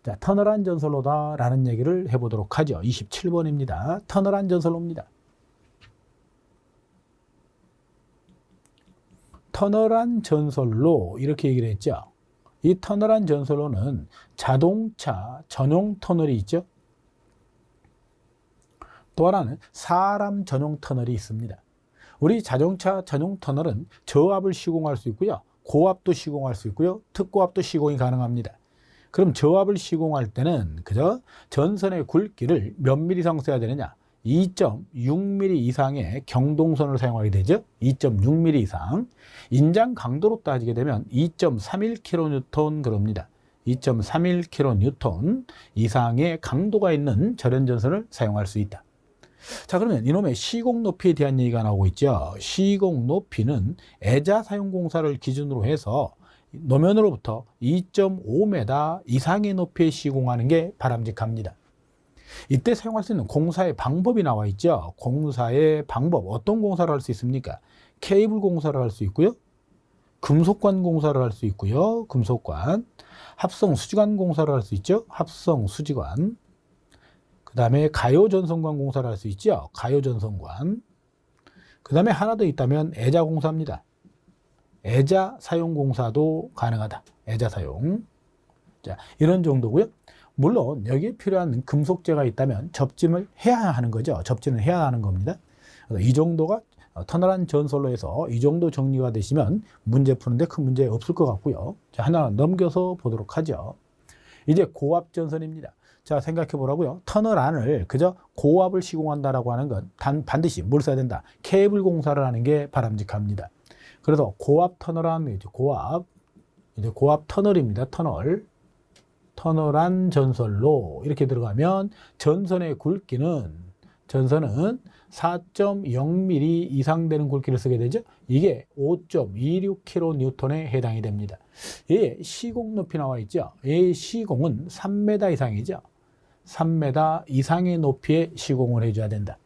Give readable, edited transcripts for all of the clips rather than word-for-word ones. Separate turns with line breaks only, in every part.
자, 터널안 전선로다 라는 얘기를 해보도록 하죠. 27번입니다. 터널안 전선로입니다. 터널안 전선로 이렇게 얘기를 했죠. 이 터널안 전선로는 자동차 전용 터널이 있죠. 또 하나는 사람 전용 터널이 있습니다. 우리 자동차 전용 터널은 저압을 시공할 수 있고요. 고압도 시공할 수 있고요. 특고압도 시공이 가능합니다. 그럼 저압을 시공할 때는 그저 전선의 굵기를 몇 미리 이상 써야 되느냐? 2.6mm 이상의 경동선을 사용하게 되죠. 2.6mm 이상. 인장 강도로 따지게 되면 2.31kN 그럽니다. 2.31kN 이상의 강도가 있는 절연전선을 사용할 수 있다. 자, 그러면 이놈의 시공 높이에 대한 얘기가 나오고 있죠. 시공 높이는 애자 사용 공사를 기준으로 해서 노면으로부터 2.5m 이상의 높이에 시공하는 게 바람직합니다. 이때 사용할 수 있는 공사의 방법이 나와 있죠. 공사의 방법, 어떤 공사를 할 수 있습니까? 케이블 공사를 할 수 있고요. 금속관 공사를 할 수 있고요. 금속관. 합성 수지관 공사를 할 수 있죠. 합성 수지관. 그 다음에 가요 전선관 공사를 할 수 있죠. 가요 전선관. 그 다음에 하나 더 있다면 애자 공사입니다. 애자 사용 공사도 가능하다. 애자 사용. 자, 이런 정도고요. 물론 여기에 필요한 금속재가 있다면 접짐을 해야 하는 거죠. 접지는 해야 하는 겁니다. 그래서 이 정도가 터널안 전선로에서 이 정도 정리가 되시면 문제 푸는데 큰 문제 없을 것 같고요. 자, 하나 넘겨서 보도록 하죠. 이제 고압 전선입니다. 자, 생각해 보라고요. 터널안을 그저 고압을 시공한다라고 하는 건 반드시 뭘 써야 된다? 케이블 공사를 하는 게 바람직합니다. 그래서 고압 터널안, 고압 터널입니다. 터널안 전선로 이렇게 들어가면 전선의 굵기는 4.0mm 이상 되는 굵기를 쓰게 되죠. 이게 5.26kN에 해당이 됩니다. 이 시공 높이 나와 있죠. 이 시공은 3m 이상이죠. 3m 이상의 높이에 시공을 해줘야 된다.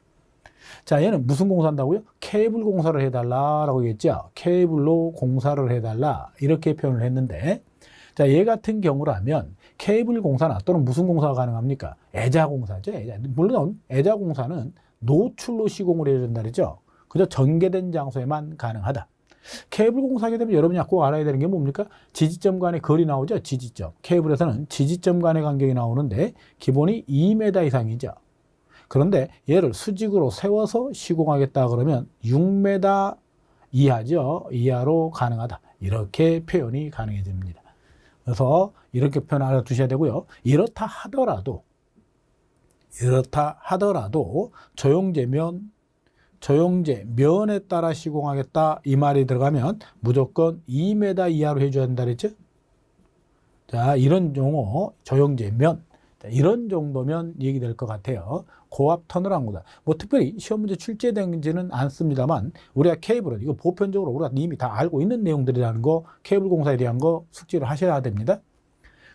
자, 얘는 무슨 공사한다고요? 케이블 공사를 해달라라고 얘기했죠. 케이블로 공사를 해달라 이렇게 표현을 했는데, 자, 얘 같은 경우라면 케이블 공사나 또는 무슨 공사가 가능합니까? 애자 공사죠. 물론 애자 공사는 노출로 시공을 해야 된다 그랬죠. 그저 전개된 장소에만 가능하다. 케이블 공사하게 되면 여러분이 꼭 알아야 되는 게 뭡니까? 지지점 간의 거리 나오죠. 지지점. 케이블에서는 지지점 간의 간격이 나오는데 기본이 2m 이상이죠. 그런데 얘를 수직으로 세워서 시공하겠다 그러면 6m 이하죠. 이하로 가능하다. 이렇게 표현이 가능해집니다. 그래서 이렇게 표현 알아두셔야 되고요. 이렇다 하더라도 조형제 면에 따라 시공하겠다 이 말이 들어가면 무조건 2m 이하로 해줘야 된다 그랬죠. 자, 이런 용어 조형제 면, 이런 정도면 얘기될 것 같아요. 고압 터널안보다 뭐 특별히 시험 문제 출제되지는 않습니다만 우리가 케이블은 이거 보편적으로 우리가 이미 다 알고 있는 내용들이라는 거, 케이블 공사에 대한 거 숙지를 하셔야 됩니다.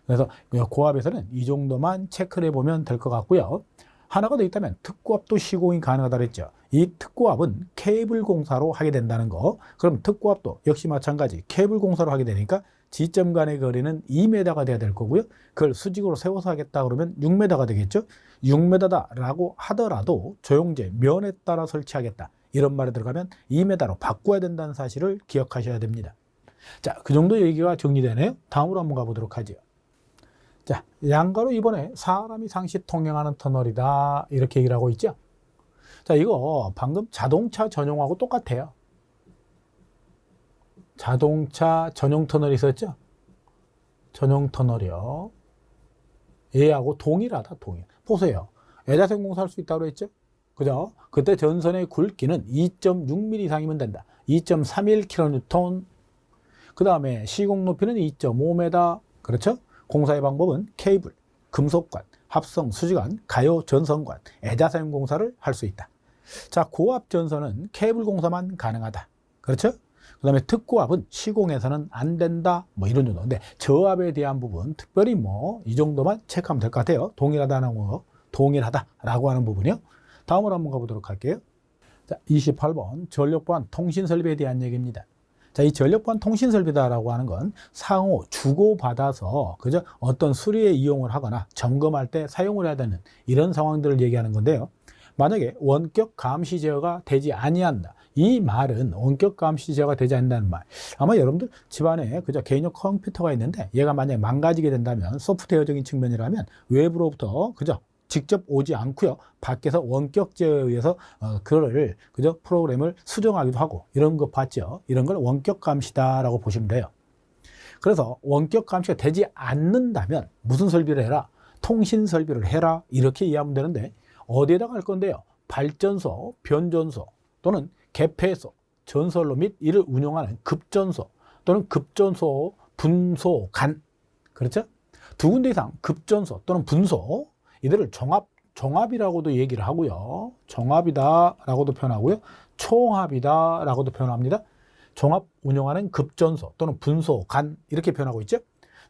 그래서 고압에서는 이 정도만 체크를 해보면 될 것 같고요. 하나가 더 있다면 특고압도 시공이 가능하다 그랬죠. 이 특고압은 케이블 공사로 하게 된다는 거. 그럼 특고압도 역시 마찬가지 케이블 공사로 하게 되니까 지점 간의 거리는 2m가 돼야 될 거고요. 그걸 수직으로 세워서 하겠다 그러면 6m가 되겠죠. 6m다라고 하더라도 조형제 면에 따라 설치하겠다 이런 말이 들어가면 2m로 바꿔야 된다는 사실을 기억하셔야 됩니다. 자, 그 정도 얘기가 정리되네요. 다음으로 한번 가보도록 하죠. 자, 양가로 이번에 사람이 상시 통행하는 터널이다 이렇게 얘기를 하고 있죠. 자, 이거 방금 자동차 전용하고 똑같아요. 자동차 전용 터널이 있었죠. 전용 터널이요. 얘하고 동일하다. 동일. 보세요. 애자생 공사할 수 있다고 했죠. 그죠? 그때 전선의 굵기는 2.6mm 이상이면 된다. 2.31kN. 그 다음에 시공 높이는 2.5m. 그렇죠? 공사의 방법은 케이블, 금속관, 합성 수지관, 가요 전선관, 애자 사용 공사를 할 수 있다. 자, 고압 전선은 케이블 공사만 가능하다. 그렇죠? 그 다음에 특고압은 시공에서는 안 된다. 뭐 이런 정도. 근데 저압에 대한 부분, 특별히 뭐 이 정도만 체크하면 될 것 같아요. 동일하다는 거, 동일하다라고 하는 부분이요. 다음으로 한번 가보도록 할게요. 자, 28번 전력 보안 통신 설비에 대한 얘기입니다. 자, 이 전력보안 통신 설비다라고 하는 건 상호 주고받아서 그저 어떤 수리에 이용을 하거나 점검할 때 사용을 해야 되는 이런 상황들을 얘기하는 건데요. 만약에 원격 감시 제어가 되지 아니한다. 이 말은 원격 감시 제어가 되지 않는다는 말. 아마 여러분들 집안에 그저 개인용 컴퓨터가 있는데 얘가 만약에 망가지게 된다면 소프트웨어적인 측면이라면 외부로부터 그저 직접 오지 않고요. 밖에서 원격 제어에 의해서 그거를 그저 프로그램을 수정하기도 하고 이런 거 봤죠. 이런 걸 원격 감시다라고 보시면 돼요. 그래서 원격 감시가 되지 않는다면 무슨 설비를 해라? 통신 설비를 해라. 이렇게 이해하면 되는데 어디에다가 할 건데요? 발전소, 변전소 또는 개폐소, 전선로 및 이를 운영하는 급전소 또는 급전소, 분소, 간. 그렇죠? 두 군데 이상 급전소 또는 분소 이들을 종합이라고도 얘기를 하고요. 종합이다라고도 표현하고요. 총합이다라고도 표현합니다. 종합 운영하는 급전소 또는 분소, 간 이렇게 표현하고 있죠.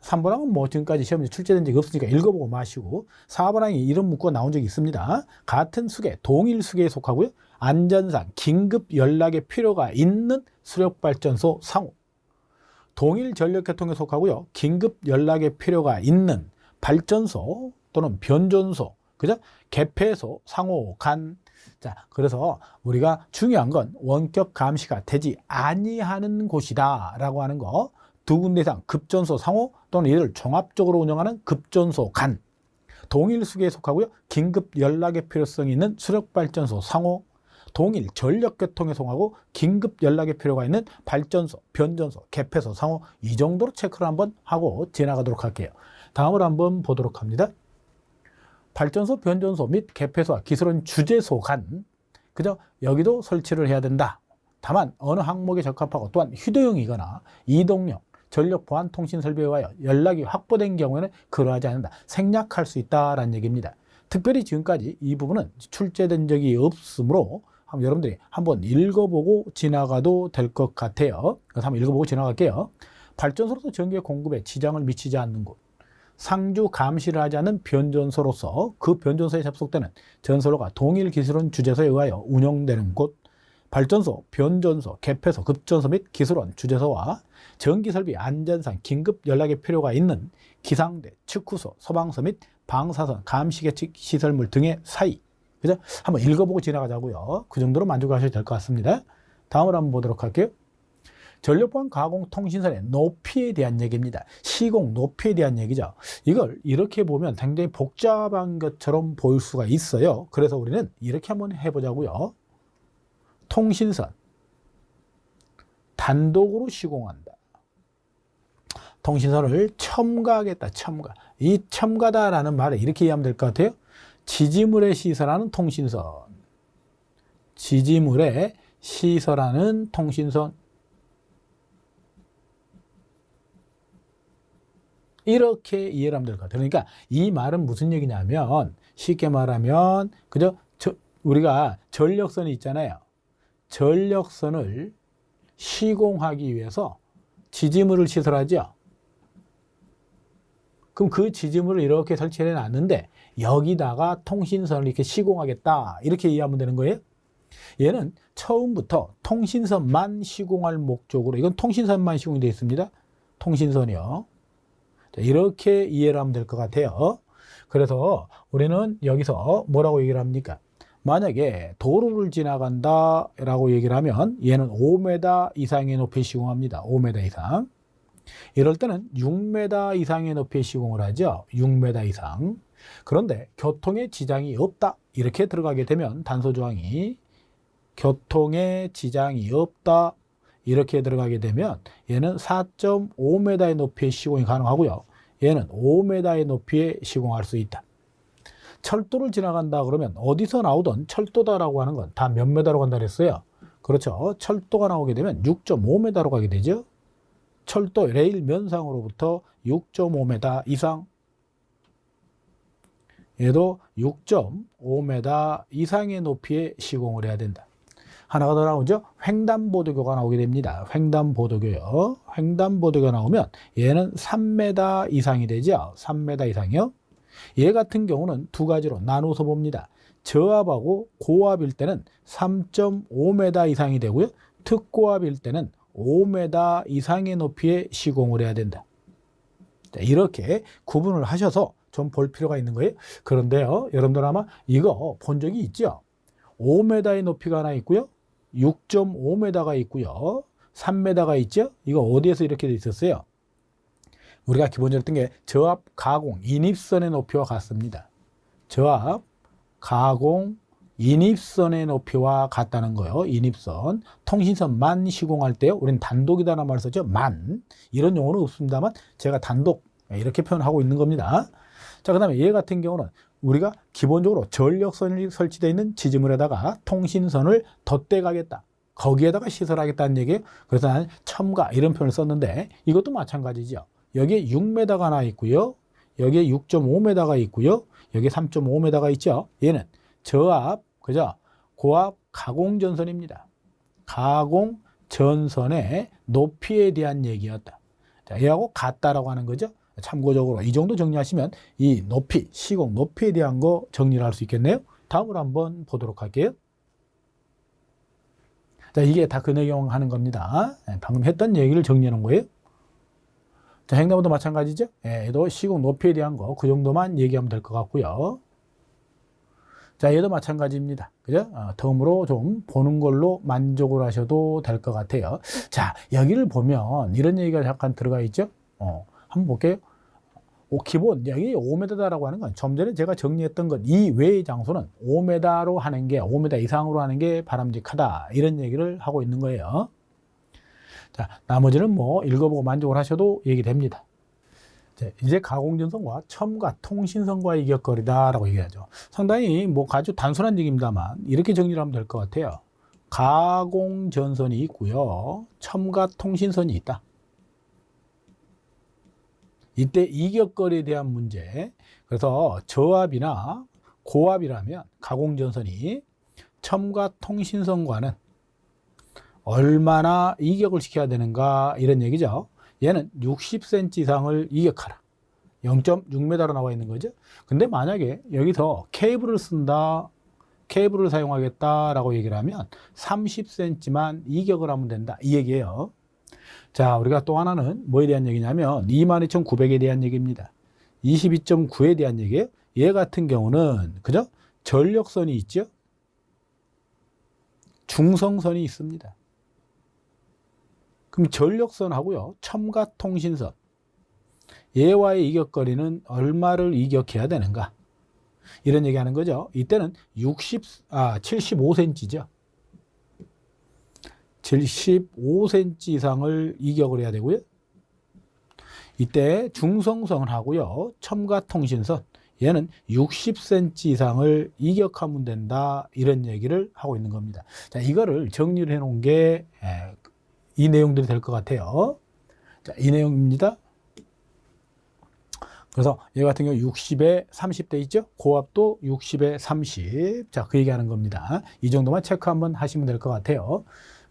3번항은 뭐 지금까지 시험에 출제된 적이 없으니까 읽어보고 마시고 4번항이 이런 문구가 나온 적이 있습니다. 같은 수계, 동일 수계에 속하고요. 안전상 긴급 연락의 필요가 있는 수력발전소 상호. 동일 전력계통에 속하고요. 긴급 연락의 필요가 있는 발전소 또는 변전소, 그죠? 개폐소, 상호, 간. 자, 그래서 우리가 중요한 건 원격 감시가 되지 아니하는 곳이다 라고 하는 거. 두 군데 이상 급전소, 상호 또는 이를 종합적으로 운영하는 급전소, 간. 동일 수계에 속하고요. 긴급 연락의 필요성이 있는 수력발전소, 상호. 동일 전력계통에 속하고 긴급 연락의 필요가 있는 발전소, 변전소, 개폐소, 상호. 이 정도로 체크를 한번 하고 지나가도록 할게요. 다음으로 한번 보도록 합니다. 발전소, 변전소 및 개폐소와 기술원 주재소 간, 그죠? 여기도 설치를 해야 된다. 다만 어느 항목에 적합하고 또한 휴대용이거나 이동용 전력 보안 통신 설비에 의하여 연락이 확보된 경우에는 그러하지 않는다. 생략할 수 있다라는 얘기입니다. 특별히 지금까지 이 부분은 출제된 적이 없으므로 여러분들이 한번 읽어보고 지나가도 될 것 같아요. 그래서 한번 읽어보고 지나갈게요. 발전소로서 전기 공급에 지장을 미치지 않는 곳. 상주 감시를 하지 않는 변전소로서 그 변전소에 접속되는 전선로가 동일 기술원 주재소에 의하여 운영되는 곳. 발전소, 변전소, 개폐소, 급전소 및 기술원 주재소와 전기설비 안전상 긴급 연락의 필요가 있는 기상대, 측후소, 소방서 및 방사선, 감시계측 시설물 등의 사이. 그죠? 한번 읽어보고 지나가자고요. 그 정도로 만족하셔도 될 것 같습니다. 다음으로 한번 보도록 할게요. 전력보안 가공 통신선의 높이에 대한 얘기입니다. 시공 높이에 대한 얘기죠. 이걸 이렇게 보면 굉장히 복잡한 것처럼 보일 수가 있어요. 그래서 우리는 이렇게 한번 해보자고요. 통신선 단독으로 시공한다. 통신선을 첨가하겠다. 첨가. 이 첨가다라는 말을 이렇게 이해하면 될 것 같아요. 지지물에 시설하는 통신선. 지지물에 시설하는 통신선. 이렇게 이해를 하면 될 것 같아요. 그러니까 이 말은 무슨 얘기냐면 쉽게 말하면 그죠? 우리가 전력선이 있잖아요. 전력선을 시공하기 위해서 지지물을 시설하죠. 그럼 그 지지물을 이렇게 설치해 놨는데 여기다가 통신선을 이렇게 시공하겠다. 이렇게 이해하면 되는 거예요. 얘는 처음부터 통신선만 시공할 목적으로 이건 통신선만 시공이 되어 있습니다. 통신선이요. 이렇게 이해를 하면 될 것 같아요. 그래서 우리는 여기서 뭐라고 얘기를 합니까? 만약에 도로를 지나간다 라고 얘기를 하면 얘는 5m 이상의 높이에 시공합니다. 5m 이상. 이럴 때는 6m 이상의 높이에 시공을 하죠. 6m 이상. 그런데 교통에 지장이 없다. 이렇게 들어가게 되면 단서조항이 교통에 지장이 없다. 이렇게 들어가게 되면 얘는 4.5m의 높이의 시공이 가능하고요. 얘는 5m의 높이에 시공할 수 있다. 철도를 지나간다 그러면 어디서 나오던 철도다라고 하는 건 다 몇 메다로 간다 그랬어요. 그렇죠. 철도가 나오게 되면 6.5m로 가게 되죠. 철도 레일 면상으로부터 6.5m 이상. 얘도 6.5m 이상의 높이에 시공을 해야 된다. 하나가 더 나오죠. 횡단보도교가 나오게 됩니다. 횡단보도교요. 횡단보도교가 나오면 얘는 3m 이상이 되죠. 3m 이상이요. 얘 같은 경우는 두 가지로 나눠서 봅니다. 저압하고 고압일 때는 3.5m 이상이 되고요. 특고압일 때는 5m 이상의 높이의 시공을 해야 된다. 이렇게 구분을 하셔서 좀 볼 필요가 있는 거예요. 그런데요, 여러분들 아마 이거 본 적이 있죠? 5m의 높이가 하나 있고요. 6.5m가 있고요. 3m가 있죠? 이거 어디에서 이렇게 돼 있었어요? 우리가 기본적으로 했던 게 저압, 가공, 인입선의 높이와 같습니다. 저압, 가공, 인입선의 높이와 같다는 거예요. 인입선. 통신선만 시공할 때요. 우리는 단독이다라는 말을 썼죠. 만. 이런 용어는 없습니다만 제가 단독 이렇게 표현하고 있는 겁니다. 자, 그 다음에 얘 같은 경우는 우리가 기본적으로 전력선이 설치되어 있는 지지물에다가 통신선을 덧대가겠다. 거기에다가 시설하겠다는 얘기예요. 그래서 나는 첨가 이런 표현을 썼는데 이것도 마찬가지죠. 여기에 6m가 하나 있고요. 여기에 6.5m가 있고요. 여기에 3.5m가 있죠. 얘는 저압, 그죠? 고압 가공전선입니다. 가공전선의 높이에 대한 얘기였다. 자, 얘하고 같다라고 하는 거죠. 참고적으로 이 정도 정리하시면 이 높이, 시공 높이에 대한 거 정리를 할 수 있겠네요. 다음으로 한번 보도록 할게요. 자, 이게 다 그 내용 하는 겁니다. 방금 했던 얘기를 정리해 놓은 거예요. 자, 횡단보도 마찬가지죠. 얘도 시공 높이에 대한 거 그 정도만 얘기하면 될 것 같고요. 자, 얘도 마찬가지입니다. 그죠? 덤으로 좀 보는 걸로 만족을 하셔도 될 것 같아요. 자, 여기를 보면 이런 얘기가 잠깐 들어가 있죠. 한번 볼게요. 기본 여기 5m다라고 하는 건 좀 전에 제가 정리했던 것 이 외의 장소는 5m로 하는 게 5m 이상으로 하는 게 바람직하다. 이런 얘기를 하고 있는 거예요. 자, 나머지는 뭐 읽어보고 만족을 하셔도 얘기됩니다. 자, 이제 가공전선과 첨가 통신선과의 이격거리다라고 얘기하죠. 상당히 뭐 아주 단순한 얘기입니다만 이렇게 정리를 하면 될 것 같아요. 가공전선이 있고요. 첨가 통신선이 있다. 이때 이격거리에 대한 문제. 그래서 저압이나 고압이라면 가공전선이 첨가 통신선과는 얼마나 이격을 시켜야 되는가 이런 얘기죠. 얘는 60cm 이상을 이격하라. 0.6m로 나와 있는 거죠. 근데 만약에 여기서 케이블을 쓴다, 케이블을 사용하겠다라고 얘기를 하면 30cm만 이격을 하면 된다. 이 얘기예요. 자, 우리가 또 하나는 뭐에 대한 얘기냐면 22,900에 대한 얘기입니다. 22.9에 대한 얘기예요. 얘 같은 경우는 그죠? 전력선이 있죠? 중성선이 있습니다. 그럼 전력선하고요. 첨가 통신선. 얘와의 이격거리는 얼마를 이격해야 되는가? 이런 얘기하는 거죠. 이때는 75cm죠. 75cm 이상을 이격을 해야 되고요. 이때 중성선하고요. 첨가 통신선. 얘는 60cm 이상을 이격하면 된다. 이런 얘기를 하고 있는 겁니다. 자, 이거를 정리를 해 놓은 게 이 내용들이 될 것 같아요. 자, 이 내용입니다. 그래서 얘 같은 경우 60에 30대 있죠? 고압도 60에 30. 자, 그 얘기하는 겁니다. 이 정도만 체크 한번 하시면 될 것 같아요.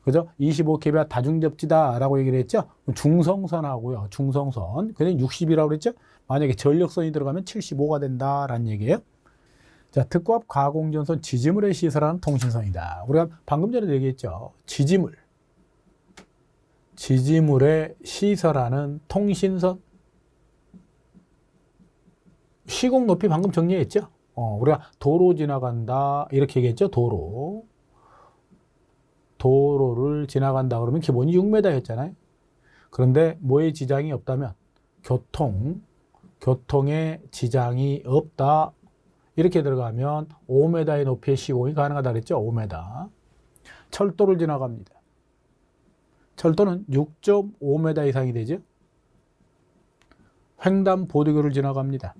그죠? 25kVA 다중접지다라고 얘기를 했죠? 중성선하고요. 중성선. 그냥 60이라고 그랬죠? 만약에 전력선이 들어가면 75가 된다라는 얘기예요. 자, 특고압 가공전선 지지물에 시설하는 통신선이다. 우리가 방금 전에 얘기했죠? 지지물에 시설하는 통신선. 시공 높이 방금 정리했죠? 우리가 도로 지나간다 이렇게 얘기했죠? 도로를 지나간다 그러면 기본이 6m였잖아요. 그런데 뭐에 지장이 없다면 교통에 지장이 없다 이렇게 들어가면 5m의 높이의 시공이 가능하다 그랬죠? 5m. 철도를 지나갑니다. 철도는 6.5m 이상이 되죠. 횡단보도교를 지나갑니다.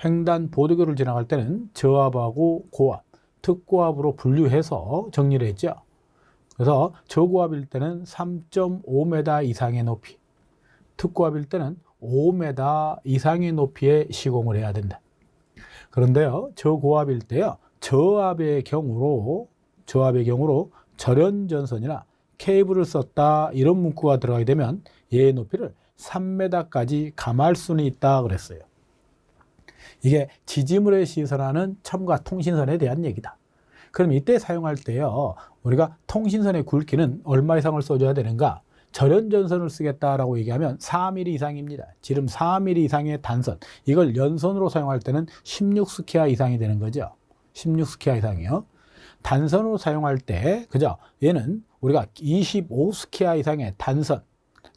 횡단보도교를 지나갈 때는 저압하고 고압, 특고압으로 분류해서 정리를 했죠. 그래서 저고압일 때는 3.5m 이상의 높이, 특고압일 때는 5m 이상의 높이에 시공을 해야 된다. 그런데요, 저고압일 때요, 저압의 경우로 절연전선이나 케이블을 썼다 이런 문구가 들어가게 되면 얘의 높이를 3m까지 감할 수는 있다 그랬어요. 이게 지지물에 시설하는 첨가 통신선에 대한 얘기다. 그럼 이때 사용할 때요, 우리가 통신선의 굵기는 얼마 이상을 써줘야 되는가? 절연전선을 쓰겠다라고 얘기하면 4mm 이상입니다. 지름 4mm 이상의 단선. 이걸 연선으로 사용할 때는 16스퀘어 이상이 되는 거죠. 16스퀘어 이상이요. 단선으로 사용할 때, 그죠? 얘는 우리가 25스퀘어 이상의 단선.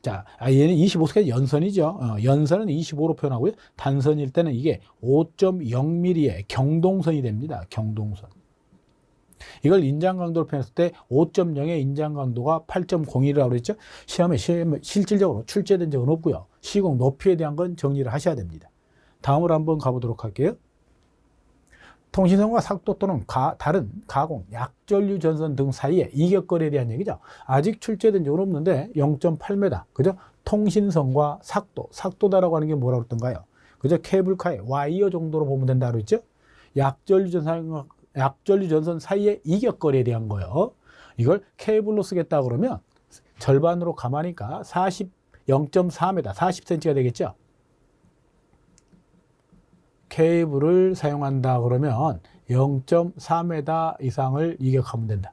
자, 얘는 25스퀘어 연선이죠. 연선은 25로 표현하고요. 단선일 때는 이게 5.0mm의 경동선이 됩니다. 경동선. 이걸 인장 강도로 표현했을 때 5.0의 인장 강도가 8.01이라고 그랬죠. 시험에 실질적으로 출제된 적은 없고요. 시공 높이에 대한 건 정리를 하셔야 됩니다. 다음으로 한번 가보도록 할게요. 통신선과 삭도 또는 다른 가공, 약전류 전선 등 사이의 이격거리에 대한 얘기죠. 아직 출제된 적은 없는데 0.8m, 그죠? 통신선과 삭도다라고 하는 게 뭐라고 했던가요? 그죠? 케이블카의 와이어 정도로 보면 된다고 했죠. 약전류 전선 사이의 이격거리에 대한 거요. 이걸 케이블로 쓰겠다 그러면 절반으로 가마니까 0.4m, 40cm가 되겠죠. 케이블을 사용한다 그러면 0.4m 이상을 이격하면 된다.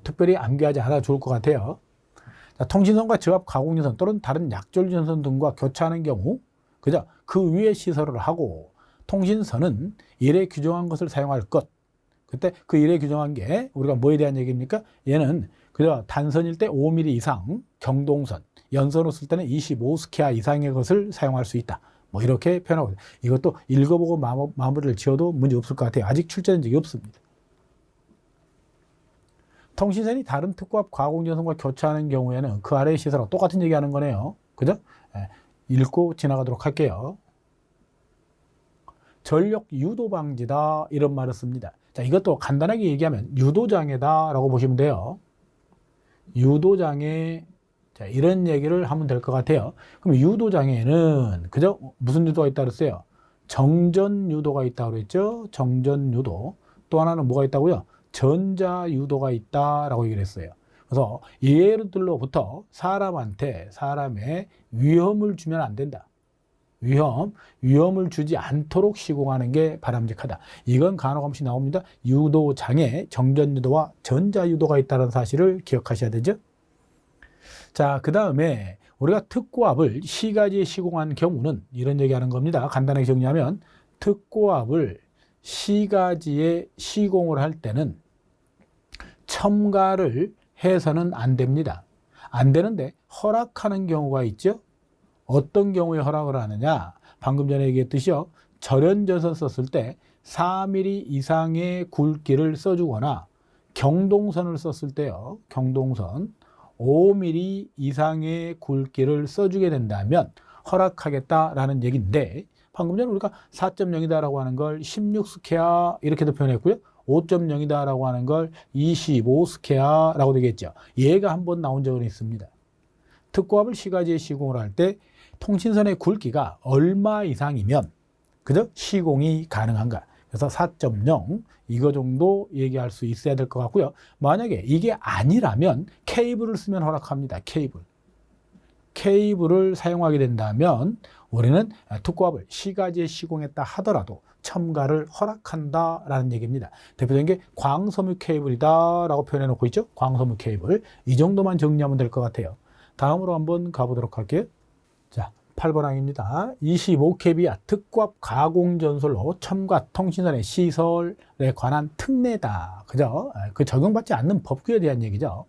특별히 암기하지 않아도 좋을 것 같아요. 자, 통신선과 저압 가공전선 또는 다른 약전류 전선 등과 교차하는 경우, 그죠? 그 위에 시설을 하고 통신선은 이래 규정한 것을 사용할 것. 그때 그 이래 규정한 게 우리가 뭐에 대한 얘기입니까? 얘는 그죠? 단선일 때 5mm 이상 경동선, 연선으로 쓸 때는 25스퀘어 이상의 것을 사용할 수 있다. 뭐 이렇게 표현하고 이것도 읽어보고 마무리를 지어도 문제 없을 것 같아요. 아직 출제된 적이 없습니다. 통신선이 다른 특고압 가공전선과 교차하는 경우에는 그 아래의 시설하고 똑같은 얘기하는 거네요. 그죠? 읽고 지나가도록 할게요. 전력 유도 방지다 이런 말을 씁니다. 자, 이것도 간단하게 얘기하면 유도장애다라고 보시면 돼요. 유도장애, 자, 이런 얘기를 하면 될 것 같아요. 그럼 유도장애는 그죠? 무슨 유도가 있다고 그랬어요? 정전유도가 있다고 그랬죠? 정전유도. 또 하나는 뭐가 있다고요? 전자유도가 있다라고 얘기를 했어요. 그래서 얘들로부터 사람에 위험을 주면 안 된다. 위험을 주지 않도록 시공하는 게 바람직하다. 이건 간혹없이 나옵니다. 유도장애, 정전유도와 전자유도가 있다는 사실을 기억하셔야 되죠. 자, 그 다음에 우리가 특고압을 시가지에 시공한 경우는 이런 얘기하는 겁니다. 간단하게 정리하면 특고압을 시가지에 시공을 할 때는 첨가를 해서는 안 됩니다. 안 되는데 허락하는 경우가 있죠. 어떤 경우에 허락을 하느냐? 방금 전에 얘기했듯이요. 절연전선 썼을 때 4mm 이상의 굵기를 써주거나 경동선을 썼을 때요. 경동선 5mm 이상의 굵기를 써주게 된다면 허락하겠다라는 얘기인데 방금 전에 우리가 4.0이다라고 하는 걸 16스퀘어 이렇게도 표현했고요. 5.0이다라고 하는 걸 25스퀘어라고 되겠죠. 얘가 한번 나온 적은 있습니다. 특고압을 시가지에 시공을 할 때 통신선의 굵기가 얼마 이상이면 그죠? 시공이 가능한가? 그래서 4.0 이거 정도 얘기할 수 있어야 될 것 같고요. 만약에 이게 아니라면 케이블을 쓰면 허락합니다. 케이블을 사용하게 된다면 우리는 특고압을 시가지에 시공했다 하더라도 첨가를 허락한다라는 얘기입니다. 대표적인 게 광섬유 케이블이다라고 표현해 놓고 있죠. 광섬유 케이블. 이 정도만 정리하면 될 것 같아요. 다음으로 한번 가보도록 할게요. 자, 8번 항입니다. 25kVA 특고압 가공전솔로 첨가 통신선의 시설에 관한 특례다. 그죠? 그 적용받지 않는 법규에 대한 얘기죠.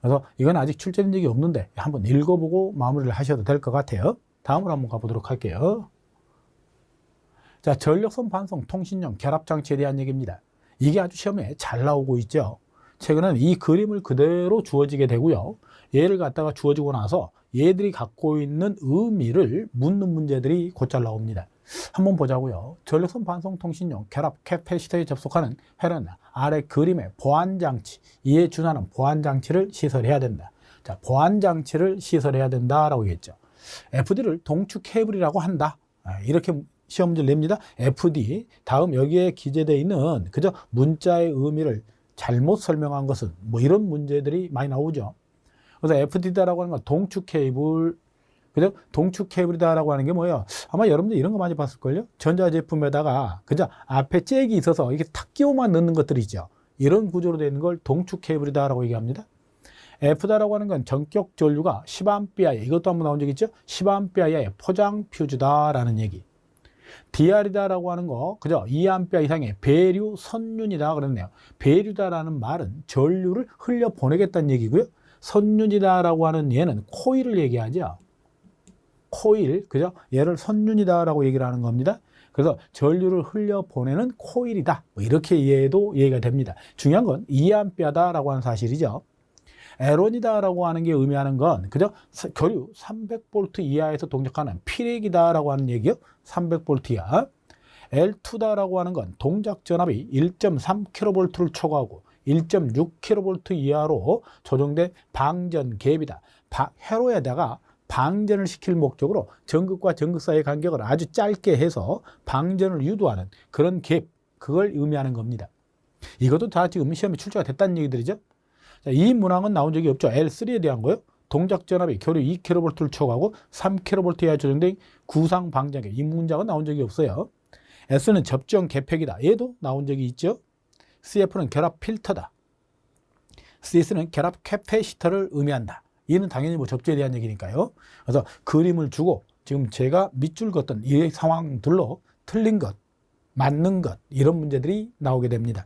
그래서 이건 아직 출제된 적이 없는데 한번 읽어보고 마무리를 하셔도 될 것 같아요. 다음으로 한번 가보도록 할게요. 자, 전력선 반송 통신용 결합장치에 대한 얘기입니다. 이게 아주 시험에 잘 나오고 있죠. 최근에는 이 그림을 그대로 주어지게 되고요. 얘를 갖다가 주어지고 나서 얘들이 갖고 있는 의미를 묻는 문제들이 곧잘 나옵니다. 한번 보자고요. 전력선 반송 통신용 결합 캐패시터에 접속하는 회로는 아래 그림의 보안장치, 이에 준하는 보안장치를 시설해야 된다. 자, 보안장치를 시설해야 된다라고 얘기했죠. FD를 동축 케이블이라고 한다. 이렇게 시험 문제를 냅니다. FD, 다음 여기에 기재되어 있는 그저 문자의 의미를 잘못 설명한 것은 뭐 이런 문제들이 많이 나오죠. 그래서 FD다라고 하는 건 동축 케이블, 그죠? 동축 케이블이다라고 하는 게 뭐예요? 아마 여러분들 이런 거 많이 봤을걸요? 전자제품에다가 그죠? 앞에 잭이 있어서 이게 탁 끼워만 넣는 것들이죠. 이런 구조로 되는 걸 동축 케이블이다라고 얘기합니다. F다라고 하는 건 전격 전류가 10A, 이것도 한번 나온 적 있죠? 10A의 포장 퓨즈다라는 얘기. DR이다라고 하는 거, 그죠? 2A 이상의 배류 선륜이다 그랬네요. 배류다라는 말은 전류를 흘려 보내겠다는 얘기고요. 선륜이다라고 하는 얘는 코일을 얘기하죠. 코일, 그죠? 얘를 선륜이다라고 얘기를 하는 겁니다. 그래서 전류를 흘려 보내는 코일이다. 뭐 이렇게 이해해도 이해가 됩니다. 중요한 건 2A다라고 하는 사실이죠. 에론이다라고 하는 게 의미하는 건 그죠? 교류 300V 이하에서 동작하는 피렉이다라고 하는 얘기요. 300V 이하. L2다라고 하는 건 동작 전압이 1.3kV를 초과하고 1.6kV 이하로 조정된 방전 갭이다. 회로에다가 방전을 시킬 목적으로 전극과 전극 사이의 간격을 아주 짧게 해서 방전을 유도하는 그런 갭, 그걸 의미하는 겁니다. 이것도 다 지금 시험에 출제가 됐다는 얘기들이죠. 자, 이 문항은 나온 적이 없죠. L3에 대한 거요. 동작 전압이 교류 2kV를 초과하고 3kV 이하 조정된 구상 방전계. 이 문장은 나온 적이 없어요. S는 접종 개폐기다. 얘도 나온 적이 있죠. CF는 결합 필터다. CS는 결합 캐패시터를 의미한다. 얘는 당연히 뭐 접지에 대한 얘기니까요. 그래서 그림을 주고 지금 제가 밑줄 긋던 이 상황들로 틀린 것, 맞는 것, 이런 문제들이 나오게 됩니다.